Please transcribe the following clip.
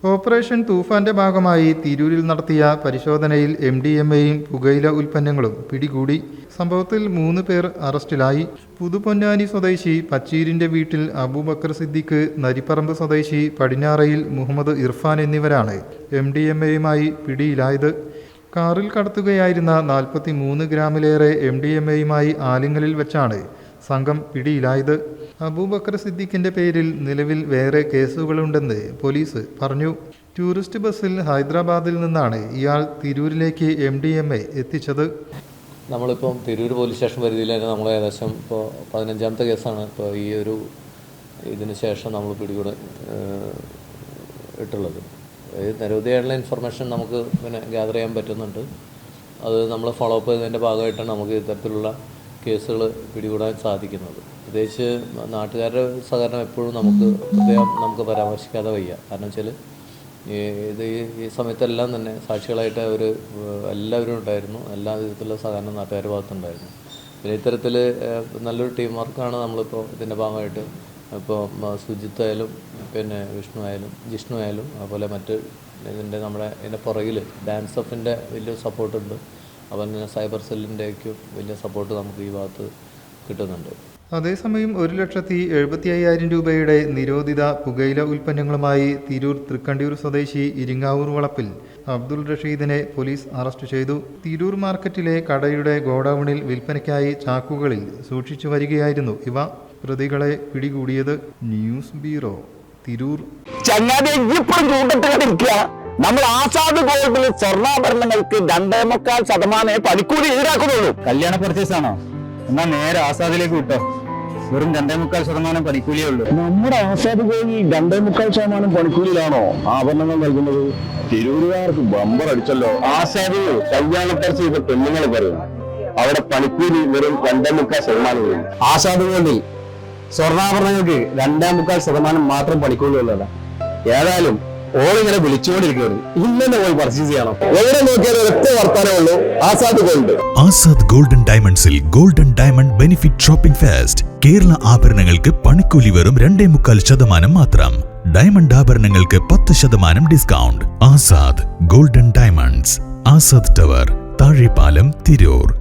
Operation തൂഫാന്റെ ഭാഗമായി തിരൂരിൽ നടത്തിയ പരിശോധനയിൽ MDMAയും പുകയില ഉൽപ്പന്നങ്ങളും പിടികൂടി. സംഭവത്തിൽ 3 പേർ അറസ്റ്റിലായി. പുതുപൊന്നാനി സ്വദേശി പച്ചീരിന്റെ വീട്ടിൽ അബൂബക്കർ സിദ്ദിഖ്, നരിപ്പറമ്പ് സ്വദേശി പടിഞ്ഞാറയിൽ മുഹമ്മദ് ഇർഫാൻ എന്നിവരാണ് MDMAയുമായി പിടിയിലായത്. കാറിൽ കടത്തുകയായിരുന്ന 43 ഗ്രാമിലേറെ MDMAയുമായി ആലിങ്ങലിൽ വെച്ചാണ് സംഘം പിടിയിലായത്. അബൂബക്കർ സിദ്ദിഖിന്റെ പേരിൽ നിലവിൽ വേറെ കേസുകളുണ്ടെന്ന് പോലീസ് പറഞ്ഞു. ടൂറിസ്റ്റ് ബസ്സിൽ ഹൈദരാബാദിൽ നിന്നാണ് ഇയാൾ തിരൂരിലേക്ക് MDMA എത്തിച്ചത്. നമ്മളിപ്പം തിരൂർ പോലീസ് സ്റ്റേഷൻ പരിധിയിൽ തന്നെ നമ്മൾ ഏകദേശം ഇപ്പോൾ 15ാമത്തെ കേസാണ് ഇപ്പോൾ ഈ ഒരു ഇതിന് ശേഷം നമ്മൾ പിടികൂടെ ഇട്ടുള്ളത്. നിരവധിയായിട്ടുള്ള ഇൻഫർമേഷൻ നമുക്ക് ഗ്യാദർ ചെയ്യാൻ പറ്റുന്നുണ്ട്. അത് നമ്മൾ ഫോളോ അപ്പ് ചെയ്തതിൻ്റെ ഭാഗമായിട്ടാണ് നമുക്ക് ഇത്തരത്തിലുള്ള കേസുകൾ പിടികൂടാൻ സാധിക്കുന്നത്. പ്രത്യേകിച്ച് നാട്ടുകാരുടെ സഹകരണം എപ്പോഴും നമുക്ക് പരാമർശിക്കാതെ വയ്യ. കാരണം വെച്ചാൽ ഈ സമയത്തെല്ലാം തന്നെ സാക്ഷികളായിട്ട് എല്ലാവരും ഉണ്ടായിരുന്നു. എല്ലാ വിധത്തിലുള്ള സഹകരണം നാട്ടുകാരുടെ ഭാഗത്തുണ്ടായിരുന്നു. പിന്നെ ഇത്തരത്തിൽ നല്ലൊരു ടീം വർക്കാണ് നമ്മളിപ്പോൾ ഇതിൻ്റെ ഭാഗമായിട്ട് ഇപ്പോൾ സുജിത്തായാലും പിന്നെ ജിഷ്ണു ആയാലും അതുപോലെ മറ്റ് ഇതിൻ്റെ പുറകിൽ ഡാൻസ് ഓഫിൻ്റെ വലിയ സപ്പോർട്ടുണ്ട്. അപ്പോൾ തന്നെ സൈബർ സെല്ലിൻ്റെയൊക്കെ വലിയ സപ്പോർട്ട് നമുക്ക് ഈ ഭാഗത്ത് കിട്ടുന്നുണ്ട്. അതേസമയം 1,75,000 രൂപയുടെ നിരോധിത പുകയില ഉൽപ്പന്നങ്ങളുമായി തിരൂർ തൃക്കണ്ടിയൂർ സ്വദേശി ഇരിങ്ങാവൂർ വളപ്പിൽ അബ്ദുൾ റഷീദിനെ പോലീസ് അറസ്റ്റ് ചെയ്തു. തിരൂർ മാർക്കറ്റിലെ കടയുടെ ഗോഡൌണിൽ വിൽപ്പനയ്ക്കായി ചാക്കുകളിൽ സൂക്ഷിച്ചു വരികയായിരുന്നു ഇവ. പ്രതികളെ പിടികൂടിയത്. News bureau, Tirur. നമ്മൾ ആസാദ് ഗോൾഡിൽ സ്വർണ്ണാഭരണങ്ങൾക്ക് 2.25% പണിക്കൂലി ഈടാക്കുന്നുള്ളൂ. കല്യാണ പർച്ചേസ് ആണോ? എന്നാ നേരെ ആസാദിലേക്ക് വിട്ടോ. വെറും 2.25% പണിക്കൂലിയേ ഉള്ളൂ. നമ്മുടെ ആസാദ് ഗോൾഡിൽ 2.25% പണിക്കൂലിയിലാണോ ആഭരണങ്ങൾ നൽകുന്നത്? തിരൂരുകാർക്ക് ബമ്പർ അടിച്ചല്ലോ. ആസാദ് കല്യാണ പർച്ചേസ് ചെയ്ത പെണ്ണുങ്ങൾ പറയും അവിടെ പണിക്കൂലി വെറും 2.25%. ആസാദ് ഗോൾഡിൽ സ്വർണ്ണാഭരണങ്ങൾക്ക് 2.25% മാത്രം പണിക്കൂലി ഉള്ളതാണ്. ഏതായാലും ഓളിങ്ങനെ വിളിച്ചുകൊണ്ടിരിക്കുകയാണ്. ഇന്നെ പോയി പർച്ചേസ് ചെയ്യണം. എവിടെ നോക്കിയാലും ഒറ്റ വർത്താനേ ഉള്ളൂ, ആസാദ് ഗോൾഡ്. ആസാദ് ഗോൾഡൻ ഡയമണ്ട്സിൽ golden diamond benefit shopping fest. Kerala ആഭരണങ്ങൾക്ക് പണിക്കൂലി വെറും 2.25% മാത്രം. ഡയമണ്ട് ആഭരണങ്ങൾക്ക് 10% discount. Azad golden diamonds, Azad tower, Thazhepalam, Tirur.